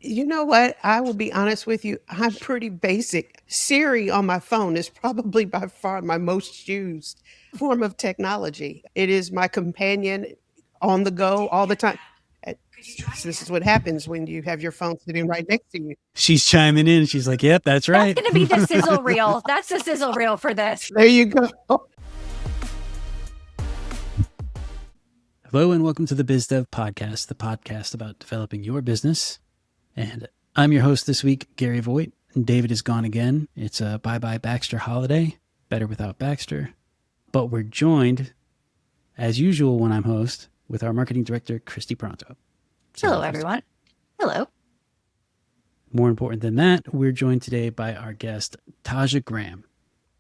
You know what? I will be honest with you. I'm pretty basic. Siri on my phone is probably by far my most used form of technology. It is my companion on the go all the time. Uh, This is what happens when you have your phone sitting right next to you. She's chiming in. She's like, yep, that's That's right. going to be the sizzle reel. That's the sizzle reel for this. There you go. Hello and welcome to the BizDev Podcast, the podcast about developing your business. And I'm your host this week, Gary Voigt. And David is gone again. It's a bye-bye Baxter holiday. Better without Baxter. But we're joined, as usual when I'm host, with our marketing director, Christy Pronto. Hello, everyone. Hello. More important than that, we're joined today by our guest, Taja Graham.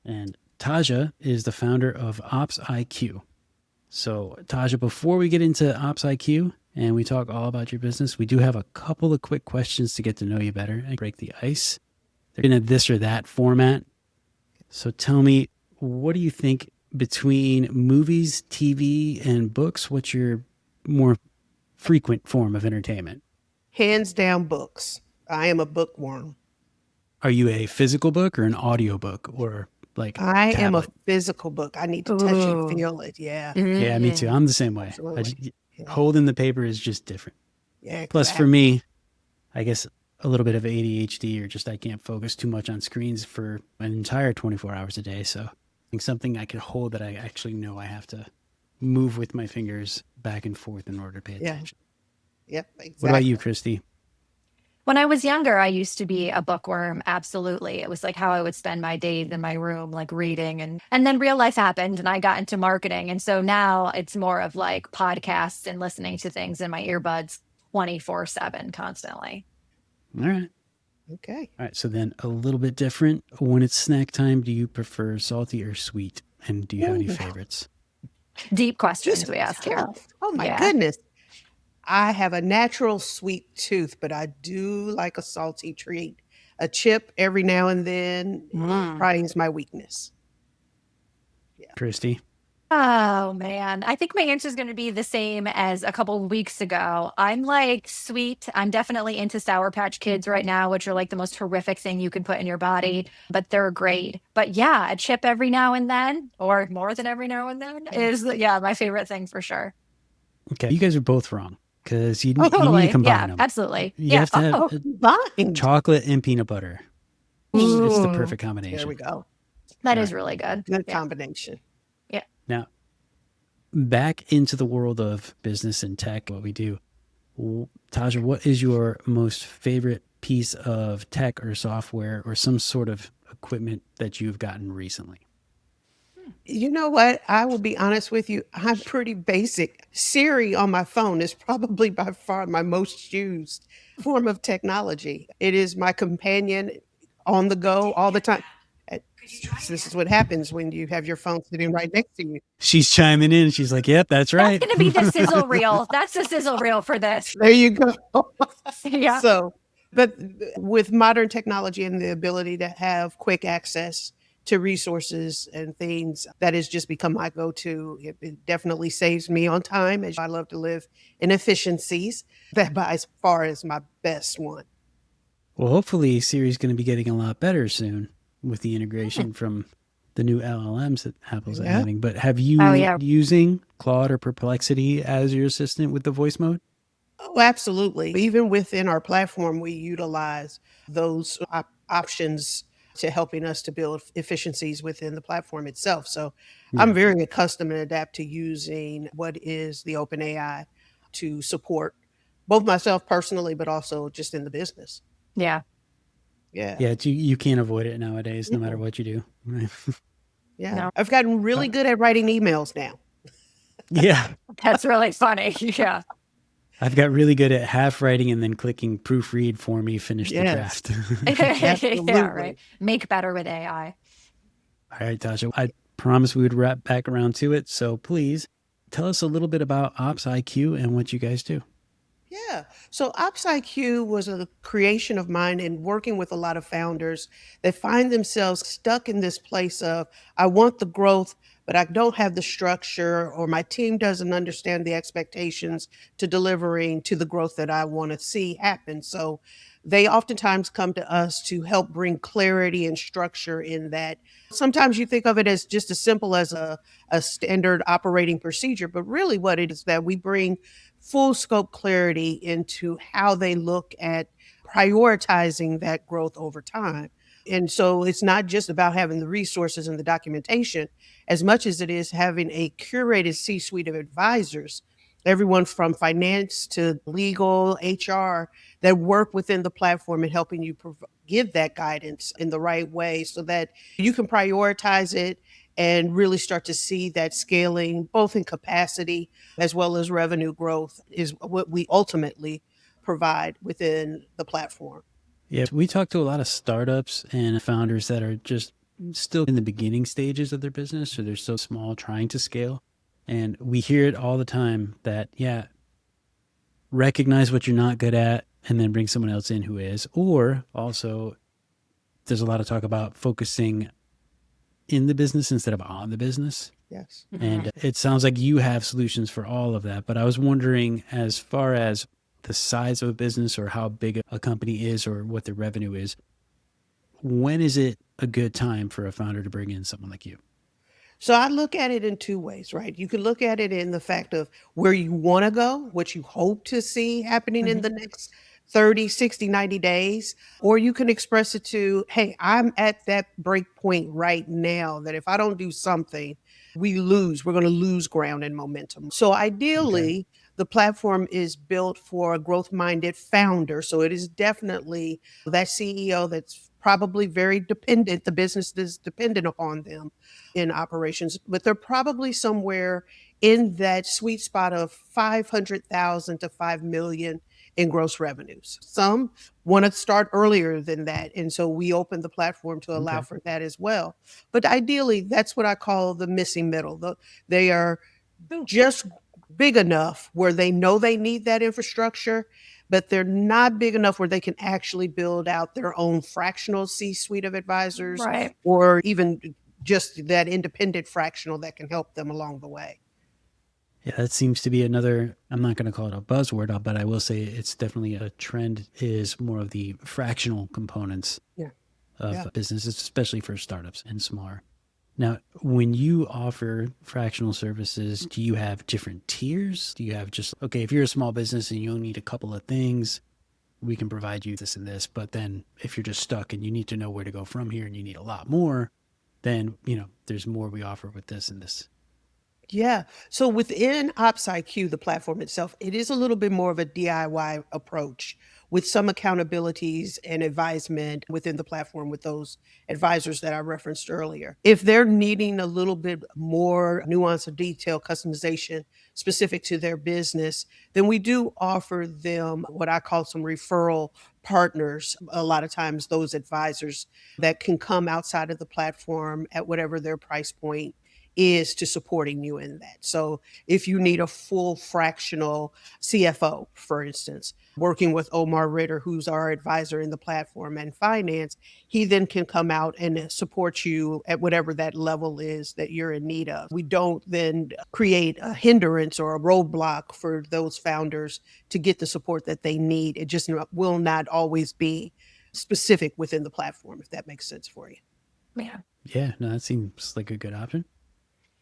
And Taja is the founder of Ops IQ. So, Taja, before we get into Ops IQ and we talk all about your business, we do have a couple of quick questions to get to know you better and break the ice. They're in a this or that format. So tell me, what do you think between movies, TV, and books? What's your more frequent form of entertainment? Hands down, books. I am a bookworm. Are you a physical book or an audio book or like I am a tablet? physical book. I need to touch and feel it. Yeah. Yeah, me too. I'm the same way. Absolutely. Holding the paper is just different. Yeah. Plus, for me, I guess a little bit of ADHD or just I can't focus too much on screens for an entire 24 hours a day. So I think something I could hold that I actually know I have to move with my fingers back and forth in order to pay attention. Yep. Exactly. What about you, Christy? When I was younger, I used to be a bookworm. Absolutely. It was like how I would spend my days in my room, like reading. And then real life happened and I got into marketing. And so now it's more of like podcasts and listening to things in my earbuds 24/7 constantly. All right. Okay. All right. So then a little bit different. When it's snack time, do you prefer salty or sweet? And do you have any favorites? Deep questions we ask here. Oh my Yeah. goodness. I have a natural sweet tooth, but I do like a salty treat. A chip every now and then probably is my weakness. Christy? Oh, man. I think my answer is going to be the same as a couple of weeks ago. I'm like sweet. I'm definitely into Sour Patch Kids right now, which are like the most horrific thing you can put in your body, but they're great. But yeah, a chip every now and then, or more than every now and then, is my favorite thing for sure. Okay. You guys are both wrong because you need Totally. to combine Yeah, them. absolutely. You have to have Combined. chocolate and peanut butter. It's the perfect combination. There we go. That is really good. Good combination. Now, back into the world of business and tech, what we do. Taja, what is your most favorite piece of tech or software or some sort of equipment that you've gotten recently? You know what? I will be honest with you. I'm pretty basic. Siri on my phone is probably by far my most used form of technology. It is my companion on the go all the time. This is what happens when you have your phone sitting right next to you. She's chiming in. She's like, yep, that's right. That's going to be the sizzle reel. That's the sizzle reel for this. There you go. Yeah. So, but with modern technology and the ability to have quick access to resources and things, that has just become my go-to. It definitely saves me on time, as I love to live in efficiencies. That by as far as my best one. Well, hopefully Siri's going to be getting a lot better soon with the integration from the new LLMs that Apple's having. But have you using Claude or Perplexity as your assistant with the voice mode? Oh, absolutely. Even within our platform, we utilize those options to helping us to build efficiencies within the platform itself. So I'm very accustomed and adapt to using what is the OpenAI to support both myself personally, but also just in the business. Yeah. Yeah. You can't avoid it nowadays, no matter what you do. Yeah. No. I've gotten really good at writing emails now. Yeah. That's really funny. Yeah. I've got really good at half writing and then clicking proofread for me, finish the draft. Yeah, right. Make better with AI. All right, Taja, I promised we would wrap back around to it. So please tell us a little bit about Ops IQ and what you guys do. Yeah. So Ops IQ was a creation of mine in working with a lot of founders that find themselves stuck in this place of, I want the growth, but I don't have the structure or my team doesn't understand the expectations to delivering to the growth that I want to see happen. So they oftentimes come to us to help bring clarity and structure in that. Sometimes you think of it as just as simple as a standard operating procedure, but really what it is that we bring full scope clarity into how they look at prioritizing that growth over time. And so it's not just about having the resources and the documentation as much as it is having a curated C suite of advisors, everyone from finance to legal, HR, that work within the platform and helping you give that guidance in the right way so that you can prioritize it and really start to see that scaling both in capacity as well as revenue growth is what we ultimately provide within the platform. Yeah, we talk to a lot of startups and founders that are just still in the beginning stages of their business. So they're so small, trying to scale. And we hear it all the time that, yeah, recognize what you're not good at and then bring someone else in who is. Or also, there's a lot of talk about focusing in the business instead of on the business. Yes. And it sounds like you have solutions for all of that. But I was wondering, as far as the size of a business or how big a company is or what the revenue is, when is it a good time for a founder to bring in someone like you? So I look at it in two ways, right? You can look at it in the fact of where you want to go, what you hope to see happening in the next 30, 60, 90 days, or you can express it to, hey, I'm at that break point right now that if I don't do something, we're going to lose ground and momentum. So ideally, the platform is built for a growth minded founder. So it is definitely that CEO that's probably very dependent, the business is dependent upon them in operations, but they're probably somewhere in that sweet spot of 500,000 to 5 million in gross revenues. Some want to start earlier than that. And so we open the platform to allow for that as well. But ideally, that's what I call the missing middle. They are just big enough where they know they need that infrastructure, but they're not big enough where they can actually build out their own fractional C-suite of advisors Right. or even just that independent fractional that can help them along the way. Yeah, that seems to be another, I'm not going to call it a buzzword, but I will say it's definitely a trend, is more of the fractional components Yeah. of businesses, especially for startups and smaller. Now, when you offer fractional services, do you have different tiers? Do you have just, okay, if you're a small business and you only need a couple of things, we can provide you this and this. But then if you're just stuck and you need to know where to go from here and you need a lot more, then, there's more we offer with this and this. Yeah. So within OpsIQ, the platform itself, it is a little bit more of a DIY approach with some accountabilities and advisement within the platform with those advisors that I referenced earlier. If they're needing a little bit more nuance or detail, customization specific to their business, then we do offer them what I call some referral partners. A lot of times, those advisors that can come outside of the platform at whatever their price point is to supporting you in that. So if you need a full fractional CFO, for instance, working with Omar Ritter, who's our advisor in the platform and finance, he then can come out and support you at whatever that level is that you're in need of. We don't then create a hindrance or a roadblock for those founders to get the support that they need. It just will not always be specific within the platform, if that makes sense for you. Yeah. Yeah, no, that seems like a good option.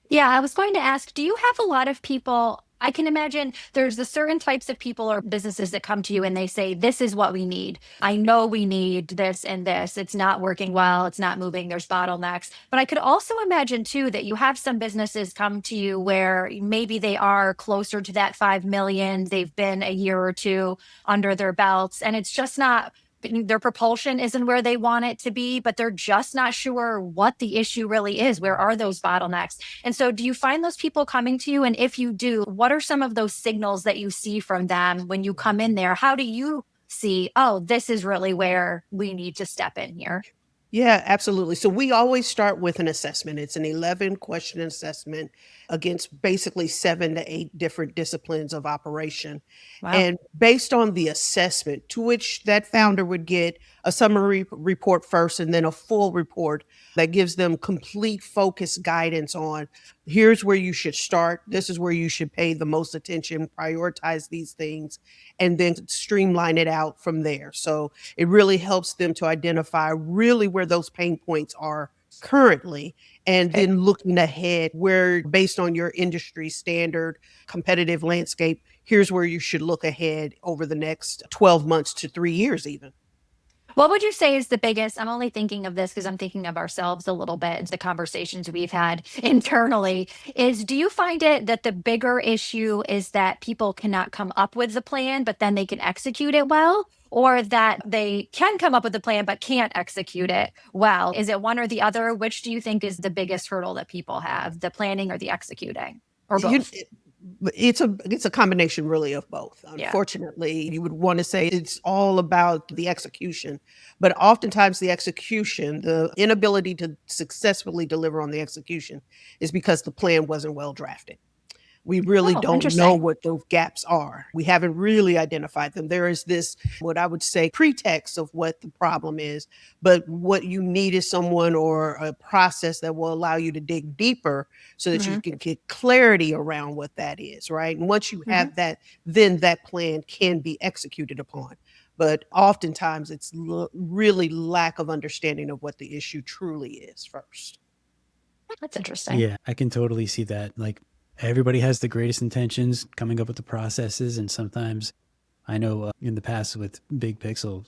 Yeah, I was going to ask, do you have a lot of people? I can imagine there's the certain types of people or businesses that come to you and they say, this is what we need. I know we need this and this. It's not working well. It's not moving. There's bottlenecks. But I could also imagine too that you have some businesses come to you where maybe they are closer to that 5 million. They've been a year or two under their belts and it's just not, their propulsion isn't where they want it to be, but they're just not sure what the issue really is. Where are those bottlenecks? And so do you find those people coming to you? And if you do, what are some of those signals that you see from them when you come in there? How do you see, oh, this is really where we need to step in here? Yeah, absolutely. So we always start with an assessment. It's an 11 question assessment against basically 7 to 8 different disciplines of operation. Wow. And based on the assessment, to which that founder would get a summary report first and then a full report that gives them complete focus guidance on here's where you should start. This is where you should pay the most attention, prioritize these things, and then streamline it out from there. So it really helps them to identify really where those pain points are currently, and Okay. then looking ahead where, based on your industry standard competitive landscape, here's where you should look ahead over the next 12 months to 3 years even. What would you say is the biggest? I'm only thinking of this because I'm thinking of ourselves a little bit, the conversations we've had internally. Is do you find it that the bigger issue is that people cannot come up with the plan, but then they can execute it well? Or that they can come up with a plan but can't execute it well? Is it one or the other? Which do you think is the biggest hurdle that people have, the planning or the executing, or You both? it's a combination really of both. Yeah. Unfortunately, you would want to say it's all about the execution, but oftentimes the execution, the inability to successfully deliver on the execution is because the plan wasn't well drafted. We really Oh, don't know interesting. what those gaps are. We haven't really identified them. There is this, what I would say, pretext of what the problem is, but what you need is someone or a process that will allow you to dig deeper so that you Hmm. can get clarity around what that is, right? And once you Hmm. have that, then that plan can be executed upon. But oftentimes it's really lack of understanding of what the issue truly is first. That's interesting. Yeah, I can totally see that. Like everybody has the greatest intentions coming up with the processes, and sometimes I know in the past with Big Pixel,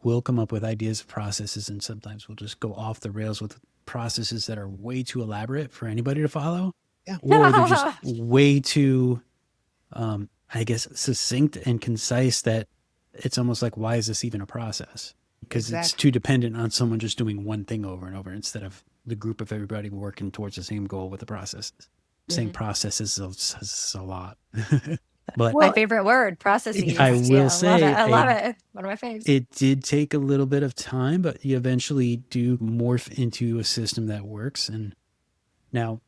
we'll come up with ideas of processes, and sometimes we'll just go off the rails with processes that are way too elaborate for anybody to follow, Yeah. or they're just way too, I guess, succinct and concise that it's almost like, why is this even a process? Because it's Exactly. too dependent on someone just doing one thing over and over instead of the group of everybody working towards the same goal with the processes. Saying Mhm. processes is a lot. But My Well, favorite word, I processes. will Yeah, I love it. say I love it. One of my faves. it did take a little bit of time, but you eventually do morph into a system that works. And now,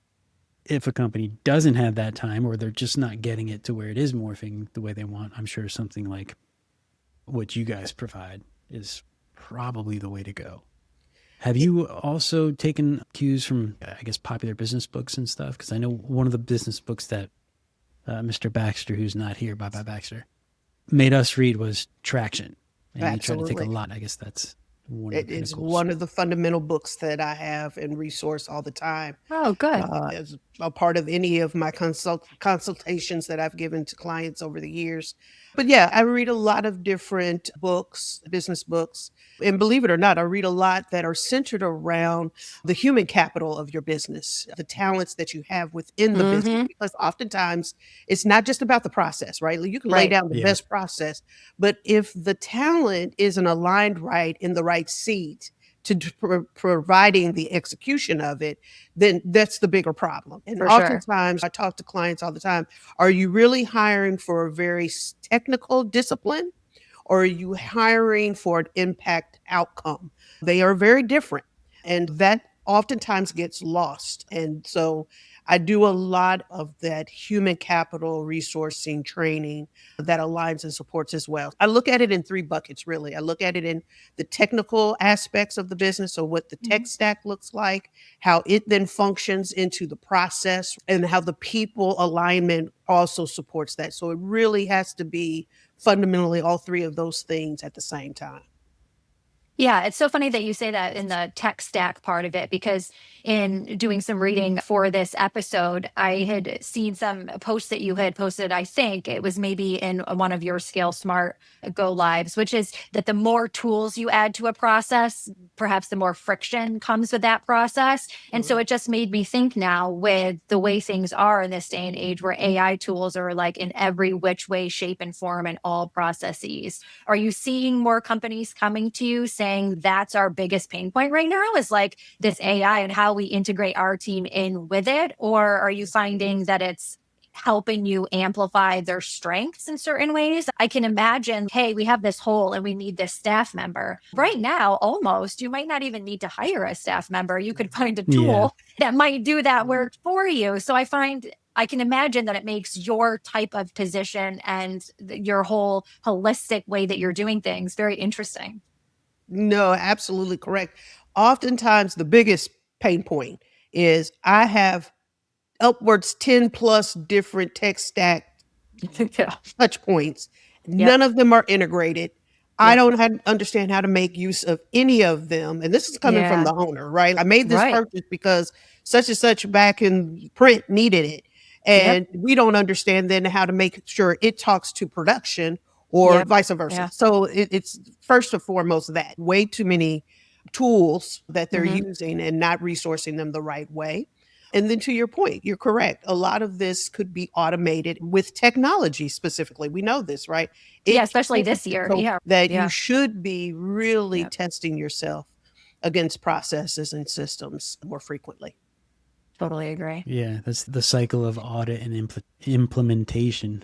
if a company doesn't have that time or they're just not getting it to where it is morphing the way they want, I'm sure something like what you guys provide is probably the way to go. Have you also taken cues from, I guess, popular business books and stuff? Because I know one of the business books that Mr. Baxter, who's not here, bye bye Baxter, made us read was Traction. And he tried to take a absolutely. lot. I guess that's one of the It is pinnacles. one of the fundamental books that I have and resource all the time, Oh, good. as a part of any of my consultations that I've given to clients over the years. But yeah, I read a lot of different books, business books. And believe it or not, I read a lot that are centered around the human capital of your business, the talents that you have within the business, Hmm. because oftentimes it's not just about the process, right? You can lay Right. down the Yeah. best process, but if the talent isn't aligned right in the right seat to providing the execution of it, then that's the bigger problem. And For sure. oftentimes I talk to clients all the time, are you really hiring for a very technical discipline, or are you hiring for an impact outcome? They are very different. And that oftentimes gets lost. And so I do a lot of that human capital resourcing training that aligns and supports as well. I look at it in three buckets, really. I look at it in the technical aspects of the business, so what the tech Mhm. stack looks like, how it then functions into the process, and how the people alignment also supports that. So it really has to be fundamentally all three of those things at the same time. Yeah, it's so funny that you say that in the tech stack part of it, because in doing some reading for this episode, I had seen some posts that you had posted. I think it was maybe in one of your Scale Smart Go Lives, which is that the more tools you add to a process, perhaps the more friction comes with that process. And so Correct. it just made me think now, with the way things are in this day and age where AI tools are like in every which way, shape, and form in all processes, are you seeing more companies coming to you saying that's our biggest pain point right now, is like this AI and how we integrate our team in with it? Or are you finding that it's helping you amplify their strengths in certain ways. I can imagine, hey, we have this hole and we need this staff member. Right now, almost, you might not even need to hire a staff member. You could find a Yeah. tool that might do that work for you. So I can imagine that it makes your type of position and your whole holistic way that you're doing things very interesting. No, absolutely correct. Oftentimes, the biggest pain point is I have upwards 10 plus different tech stack Yeah. touch points. Yep. None of them are integrated. I Yep. don't understand how to make use of any of them. And this is coming from Yeah. the owner, right? I made this Right. purchase because such and such back in print needed it. Yep. And we don't understand then how to make sure it talks to production or Yep. vice versa. Yeah. So it's first and foremost that way too many tools that they're Hmm. using and not resourcing them the right way. And then to your point, you're correct. A lot of this could be automated with technology specifically. We know this, right? Yeah. It Especially can this be year. so Yeah. that you Yeah. should be really Yep. testing yourself against processes and systems more frequently. Totally agree. Yeah, that's the cycle of audit and implementation.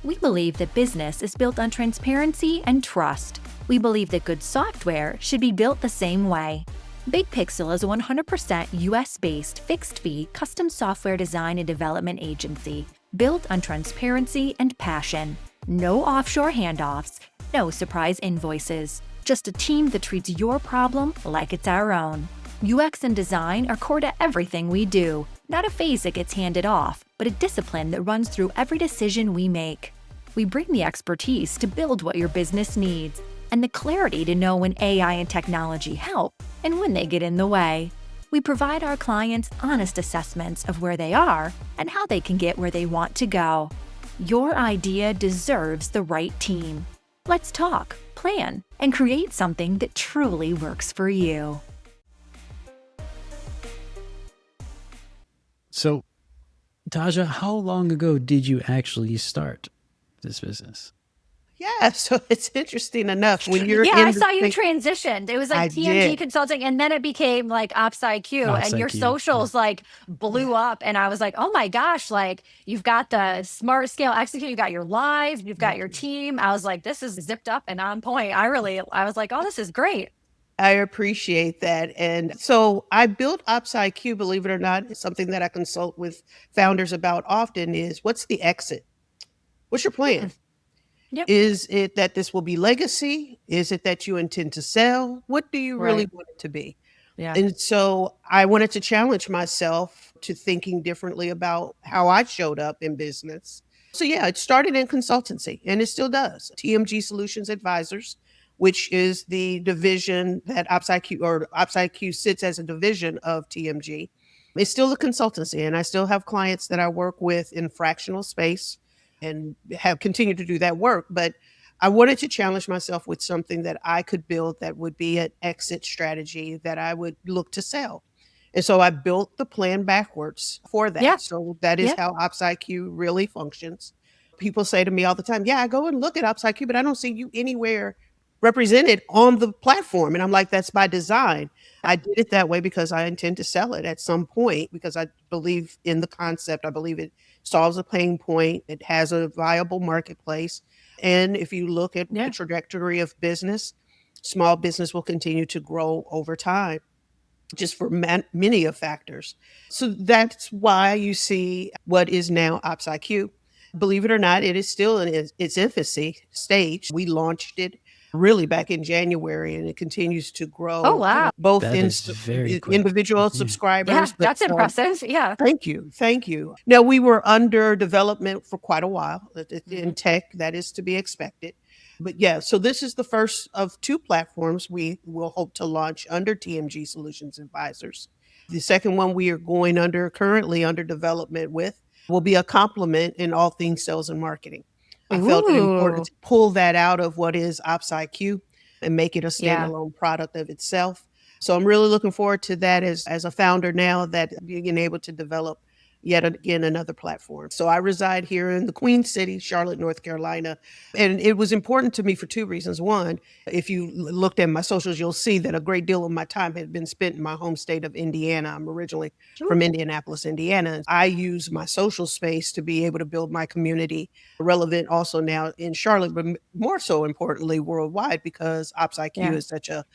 We believe that business is built on transparency and trust. We believe that good software should be built the same way. Big Pixel is a 100% US-based, fixed-fee, custom software design and development agency built on transparency and passion. No offshore handoffs, no surprise invoices. Just a team that treats your problem like it's our own. UX and design are core to everything we do. Not a phase that gets handed off, but a discipline that runs through every decision we make. We bring the expertise to build what your business needs, and the clarity to know when AI and technology help and when they get in the way. We provide our clients honest assessments of where they are and how they can get where they want to go. Your idea deserves the right team. Let's talk, plan, and create something that truly works for you. So, Taja, how long ago did you actually start this business? Yeah, so it's interesting enough when you're Yeah, in I the saw you thing- transitioned. It was I like TMG did. Consulting, and then it became like Ops IQ, Ops and your IQ, socials like blew up. And I was like, oh my gosh, like you've got the smart scale execute, you got your live, you've got your team. I was like, this is zipped up and on point. I was like, oh, this is great. I appreciate that. And so I built Ops IQ, believe it or not. It's something that I consult with founders about often is what's the exit? What's your plan? Yep. Is it that this will be legacy? Is it that you intend to sell? What do you really Right. want it to be? Yeah. And so I wanted to challenge myself to thinking differently about how I showed up in business. So yeah, it started in consultancy and it still does. TMG Solutions Advisors, which is the division that OpsIQ sits as a division of TMG. It's still a consultancy and I still have clients that I work with in fractional space and have continued to do that work. But I wanted to challenge myself with something that I could build that would be an exit strategy that I would look to sell. And so I built the plan backwards for that. Yeah. So that is Yeah. how OpsIQ really functions. People say to me all the time, yeah, I go and look at OpsIQ, but I don't see you anywhere represented on the platform. And I'm like, that's by design. I did it that way because I intend to sell it at some point because I believe in the concept. I believe it solves a pain point. It has a viable marketplace. And if you look at Yeah. the trajectory of business, small business will continue to grow over time just for many of factors. So that's why you see what is now OpsIQ. Believe it or not, it is still in its infancy stage. We launched it really back in January and it continues to Oh, grow wow. both That in is very quick. individual Yeah. subscribers. Yeah. but That's impressive. Yeah. Thank you. Thank you. Now, we were under development for quite a while in tech. That is to be expected. But yeah, so this is the first of two platforms we will hope to launch under TMG Solutions Advisors. The second one we are going under currently under development with will be a complement in all things sales and marketing. I felt it important Ooh. to pull that out of what is OpsIQ and make it a Yeah. standalone product of itself. So I'm really looking forward to that as a founder now that being able to develop yet again another platform. So I reside here in the Queen City, Charlotte, North Carolina. And it was important to me for two reasons. One, if you looked at my socials, you'll see that a great deal of my time had been spent in my home state of Indiana. I'm originally from Indianapolis, Indiana. I use my social space to be able to build my community relevant also now in Charlotte, but more so importantly worldwide, because Ops IQ is such a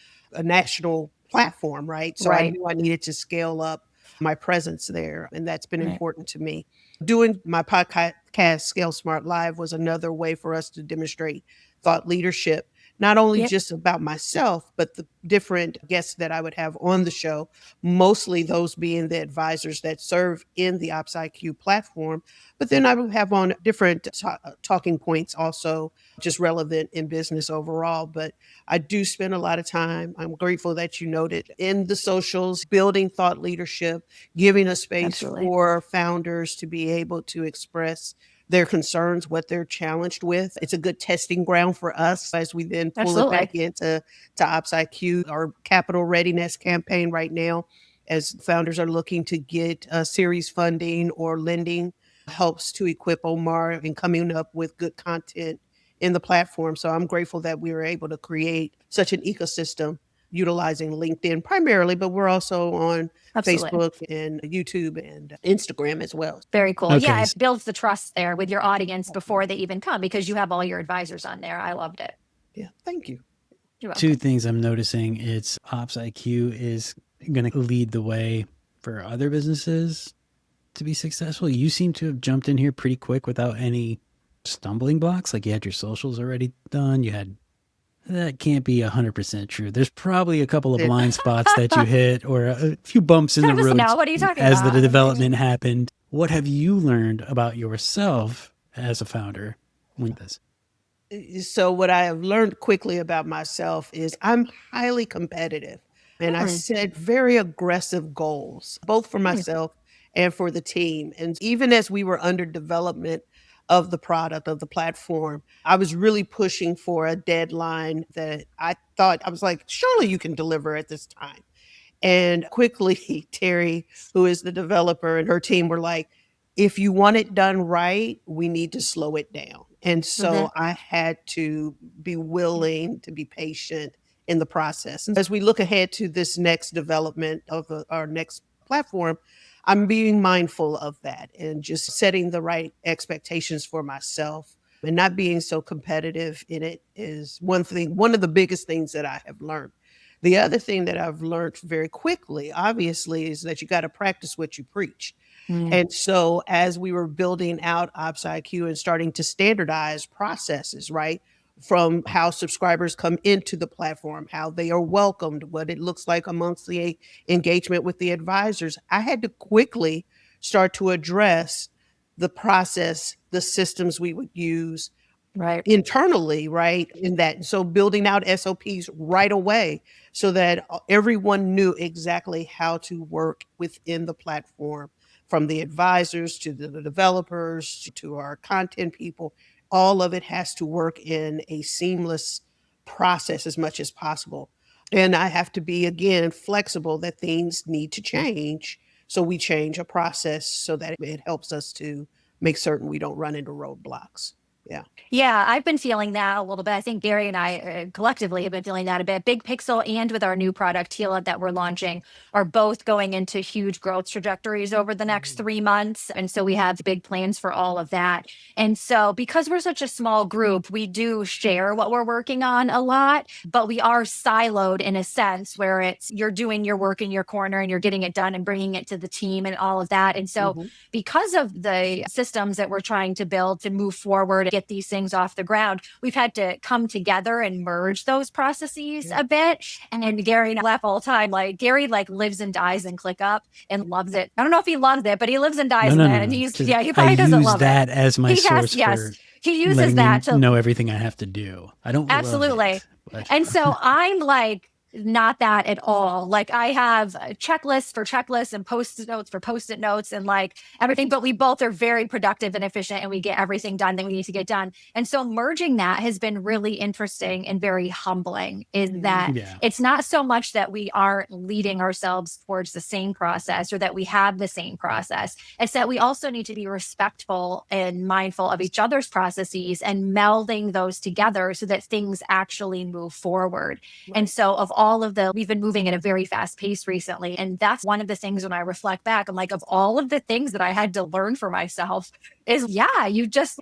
national platform, right? So I Right. knew I needed to scale up my presence there, and that's been Right. important to me. Doing my podcast Scale Smart Live was another way for us to demonstrate thought leadership, not only Yep. just about myself, but the different guests that I would have on the show, mostly those being the advisors that serve in the Ops IQ platform. But then I would have on different talking points also, just relevant in business overall. But I do spend a lot of time, I'm grateful that you noted, in the socials, building thought leadership, giving a space Absolutely. for founders to be able to express their concerns, what they're challenged with. It's a good testing ground for us as we then pull it back Absolutely. into Ops IQ, our capital readiness campaign right now, as founders are looking to get series funding or lending, helps to equip Omar in coming up with good content in the platform. So I'm grateful that we were able to create such an ecosystem utilizing LinkedIn primarily, but we're also on Absolutely. Facebook and YouTube and Instagram as well. Very cool. Okay. Yeah, it builds the trust there with your audience before they even come because you have all your advisors on there. I loved it. Yeah, thank you. You're welcome. Two things I'm noticing, it's Ops IQ is going to lead the way for other businesses to be successful. You seem to have jumped in here pretty quick without any stumbling blocks. Like you had your socials already done. That can't be 100% true. There's probably a couple of blind spots that you hit or a few bumps in the road No, what are you talking as about? the development happened. What have you learned about yourself as a founder with this? So what I have learned quickly about myself is I'm highly competitive, and I set very aggressive goals, both for myself and for the team. And even as we were under development of the product, of the platform, I was really pushing for a deadline that I thought, I was like, surely you can deliver at this time. And quickly, Terry, who is the developer, and her team were like, if you want it done right, we need to slow it down. And so I had to be willing to be patient in the process. And as we look ahead to this next development of our next platform, I'm being mindful of that and just setting the right expectations for myself and not being so competitive in it is one thing, one of the biggest things that I have learned. The other thing that I've learned very quickly, obviously, is that you got to practice what you preach. And so as we were building out Ops IQ and starting to standardize processes, right? From how subscribers come into the platform, how they are welcomed, what it looks like amongst the engagement with the advisors, I had to quickly start to address the process, the systems we would use Right. internally, right? In that, so building out SOPs right away so that everyone knew exactly how to work within the platform, from the advisors to the developers to our content people. All of it has to work in a seamless process as much as possible. And I have to be, again, flexible that things need to change. So we change a process so that it helps us to make certain we don't run into roadblocks. Yeah. Yeah, I've been feeling that a little bit. I think Gary and I collectively have been feeling that a bit. Big Pixel and with our new product, Tila, that we're launching, are both going into huge growth trajectories over the next 3 months. And so we have big plans for all of that. And so because we're such a small group, we do share what we're working on a lot, but we are siloed in a sense where it's you're doing your work in your corner and you're getting it done and bringing it to the team and all of that. And so because of the systems that we're trying to build to move forward, get these things off the ground, we've had to come together and merge those processes a bit. And then Gary and I laugh all the time. Like Gary lives and dies in ClickUp and loves it. I don't know if he loves it, but he lives and dies in it. And he probably doesn't love it. I use that as my source for he uses letting that me to know everything I have to do. I don't absolutely. love it, but And so I'm like not that at all. Like I have checklists for checklists and post-it notes for post-it notes and like everything, but we both are very productive and efficient and we get everything done that we need to get done. And so merging that has been really interesting and very humbling, is that it's not so much that we aren't leading ourselves towards the same process or that we have the same process. It's that we also need to be respectful and mindful of each other's processes and melding those together so that things actually move forward. Right. And so we've been moving at a very fast pace recently. And that's one of the things when I reflect back, I'm like, of all of the things that I had to learn for myself is,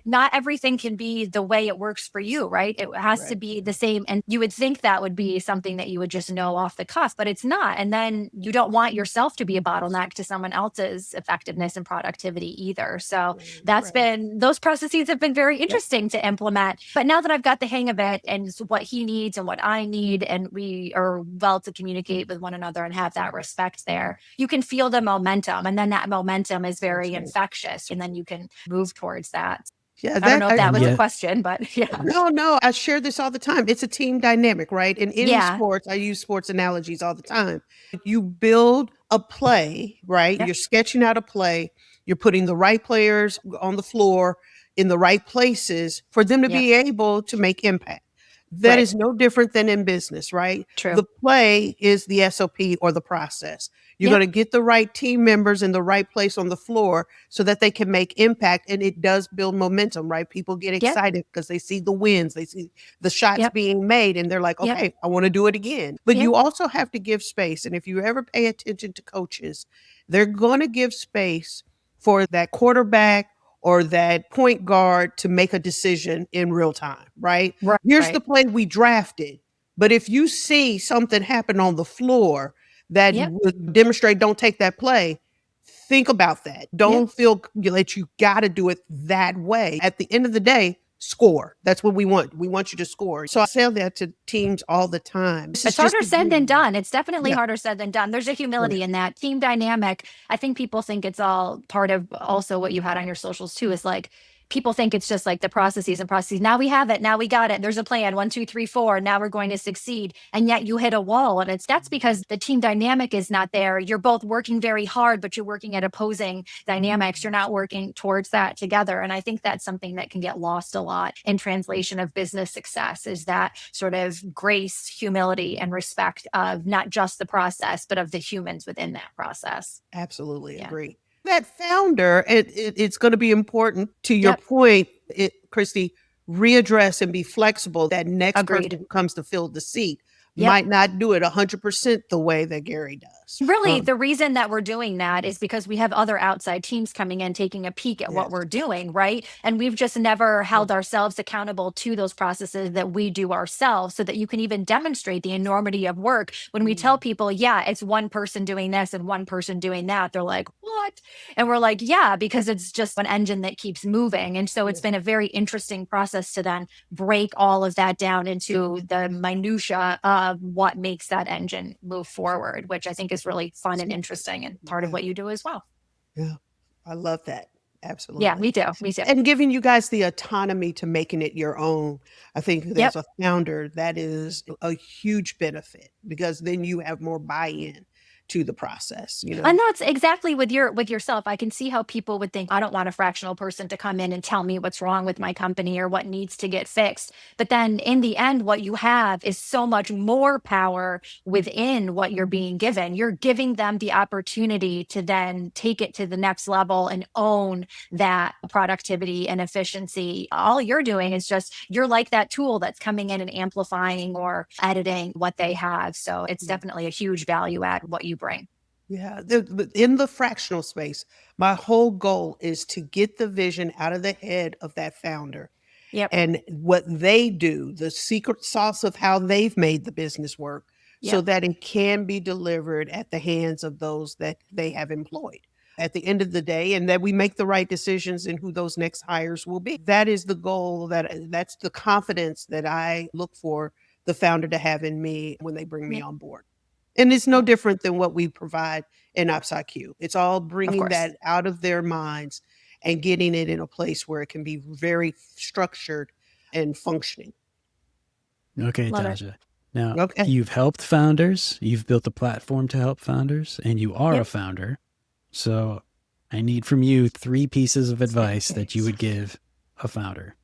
not everything can be the way it works for you, right? It has to be the same. And you would think that would be something that you would just know off the cuff, but it's not. And then you don't want yourself to be a bottleneck to someone else's effectiveness and productivity either. So those processes have been very interesting to implement. But now that I've got the hang of it and what he needs and what I need, and we are well to communicate with one another and have that respect there, you can feel the momentum. And then that momentum is very infectious. And then you can move towards that. Yeah, I don't know if that was a question, but yeah. No, I share this all the time. It's a team dynamic, right? In any sports, I use sports analogies all the time. You build a play, right? You're sketching out a play. You're putting the right players on the floor in the right places for them to be able to make impact. That is no different than in business, right? True. The play is the SOP or the process. You're going to get the right team members in the right place on the floor so that they can make impact. And it does build momentum, right? People get excited because they see the wins, they see the shots being made, and they're like, okay, I want to do it again. But you also have to give space. And if you ever pay attention to coaches, they're going to give space for that quarterback or that point guard to make a decision in real time, right? Here's the play we drafted. But if you see something happen on the floor that would demonstrate don't take that play, think about that. Don't feel that you got to do it that way. At the end of the day, score. That's what we want. We want you to score. So I say that to teams all the time. It's harder said than done. It's definitely harder said than done. There's a humility in that team dynamic. I think people think it's all part of also what you had on your socials too, is like, people think it's just like the processes and processes. Now we have it. Now we got it. There's a plan. 1, 2, 3, 4. Now we're going to succeed. And yet you hit a wall. And that's because the team dynamic is not there. You're both working very hard, but you're working at opposing dynamics. You're not working towards that together. And I think that's something that can get lost a lot in translation of business success, is that sort of grace, humility, and respect of not just the process, but of the humans within that process. Absolutely agree. That founder, it's going to be important to your point, Christy, readdress and be flexible. That next person who comes to fill the seat might not do it 100% the way that Gary does. Really, the reason that we're doing that is because we have other outside teams coming in, taking a peek at what we're doing, right? And we've just never held ourselves accountable to those processes that we do ourselves, so that you can even demonstrate the enormity of work. When we tell people, it's one person doing this and one person doing that, they're like, what? And we're like, because it's just an engine that keeps moving. And so it's been a very interesting process to then break all of that down into the minutia of what makes that engine move forward, which I think is really fun and interesting and part of what you do as well. Yeah, I love that. Absolutely. Yeah, me too. And giving you guys the autonomy to making it your own. I think as a founder, that is a huge benefit, because then you have more buy-in to the process, you know. And that's exactly with yourself. I can see how people would think, I don't want a fractional person to come in and tell me what's wrong with my company or what needs to get fixed. But then in the end, what you have is so much more power within what you're being given. You're giving them the opportunity to then take it to the next level and own that productivity and efficiency. All you're doing is just, you're like that tool that's coming in and amplifying or editing what they have. So it's definitely a huge value add what you bring. Yeah, in the fractional space, my whole goal is to get the vision out of the head of that founder. And what they do, the secret sauce of how they've made the business work, so that it can be delivered at the hands of those that they have employed at the end of the day, and that we make the right decisions in who those next hires will be. That is the goal. That's the confidence that I look for the founder to have in me when they bring me on board. And it's no different than what we provide in OpsIQ. It's all bringing that out of their minds and getting it in a place where it can be very structured and functioning. Okay, Taja. Now, Okay. you've helped founders, you've built a platform to help founders, and you are Yep. a founder. So I need from you 3 pieces of advice that you would give a founder.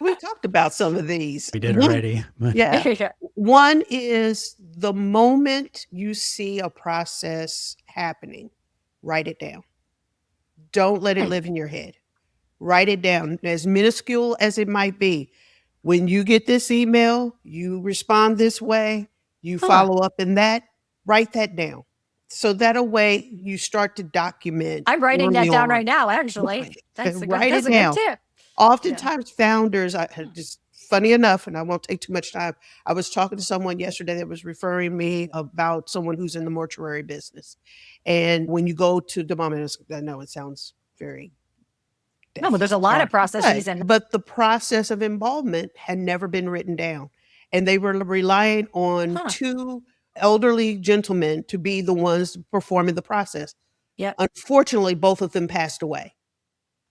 We talked about some of these. We did already. Yeah. Yeah. One is the moment you see a process happening, write it down. Don't let it live in your head. Write it down, as minuscule as it might be. When you get this email, you respond this way, you follow up in that, write that down. So that a way you start to document I'm writing that early down on. right now, actually. Right. That's a Write it good down. tip. Oftentimes founders, just funny enough, and I won't take too much time. I was talking to someone yesterday that was referring me about someone who's in the mortuary business. And when you go to the moment, I know it sounds very No, but there's a lot of processes right. and But the process of embalmment had never been written down. And they were relying on 2 elderly gentlemen to be the ones performing the process. Yep. Unfortunately, both of them passed away.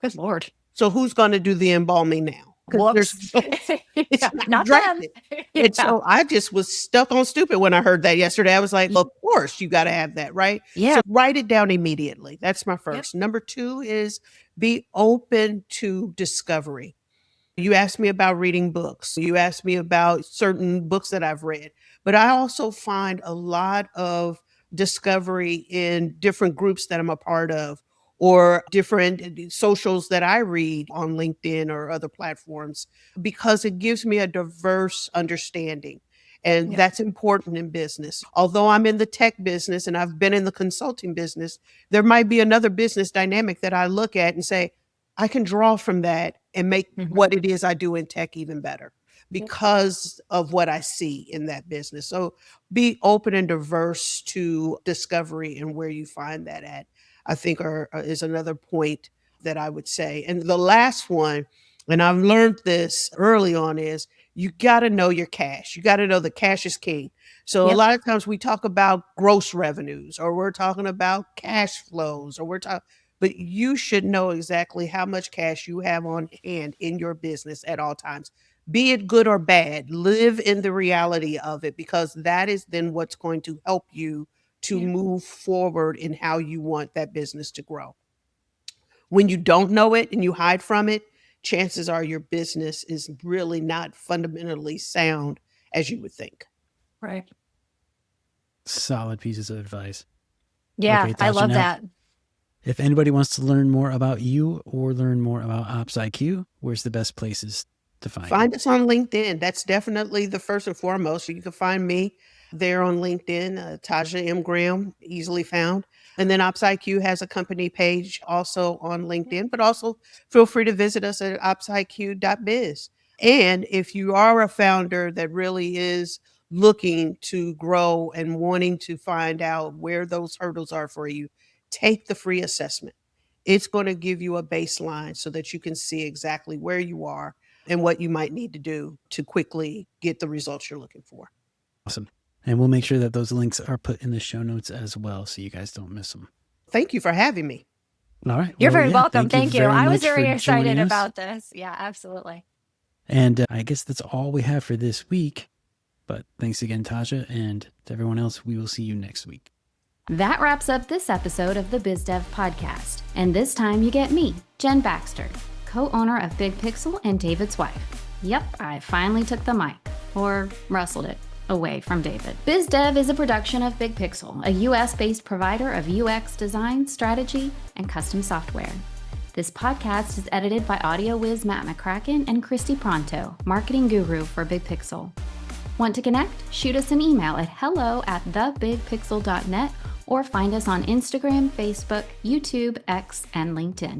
Good Lord. So who's gonna do the embalming now? 'Cause Whoops. it's Yeah, not not them. drafted. Yeah. And so I just was stuck on stupid when I heard that yesterday. I was like, "Of course, you gotta have that, right?" Yeah. So write it down immediately. That's my first. Number 2 is be open to discovery. You asked me about reading books. You asked me about certain books that I've read, but I also find a lot of discovery in different groups that I'm a part of or different socials that I read on LinkedIn or other platforms because it gives me a diverse understanding. And Yeah. that's important in business. Although I'm in the tech business and I've been in the consulting business, there might be another business dynamic that I look at and say, I can draw from that and make what it is I do in tech even better because of what I see in that business. So be open and diverse to discovery and where you find that at. I think is another point that I would say. And the last one, and I've learned this early on, is you got to know your cash. You got to know the cash is king. So a Yep. lot of times we talk about gross revenues or we're talking about cash flows or we're talking, but you should know exactly how much cash you have on hand in your business at all times. Be it good or bad, live in the reality of it because that is then what's going to help you to Yeah. move forward in how you want that business to grow. When you don't know it and you hide from it, chances are your business is really not fundamentally sound as you would think. Right. Solid pieces of advice. Yeah, Okay, I Taja, love now, that. if anybody wants to learn more about you or learn more about Ops IQ, where's the best places to find you? Find us on LinkedIn. That's definitely the first and foremost. You can find me there on LinkedIn, Taja M. Graham, easily found. And then OpsIQ has a company page also on LinkedIn, but also feel free to visit us at opsiq.biz. And if you are a founder that really is looking to grow and wanting to find out where those hurdles are for you, take the free assessment. It's going to give you a baseline so that you can see exactly where you are and what you might need to do to quickly get the results you're looking for. Awesome. And we'll make sure that those links are put in the show notes as well so you guys don't miss them. Thank you for having me. All right. You're Well, very yeah, welcome. Thank you. very I was much for very excited joining us. about this. Yeah, absolutely. And I guess that's all we have for this week. But thanks again, Taja. And to everyone else, we will see you next week. That wraps up this episode of the BizDev podcast. And this time you get me, Jen Baxter, co-owner of Big Pixel and David's wife. Yep, I finally took the mic, or wrestled it, away from David. BizDev is a production of Big Pixel, a US-based provider of UX design, strategy, and custom software. This podcast is edited by audio whiz Matt McCracken and Christy Pronto, marketing guru for Big Pixel. Want to connect? Shoot us an email at hello@thebigpixel.net or find us on Instagram, Facebook, YouTube, X, and LinkedIn.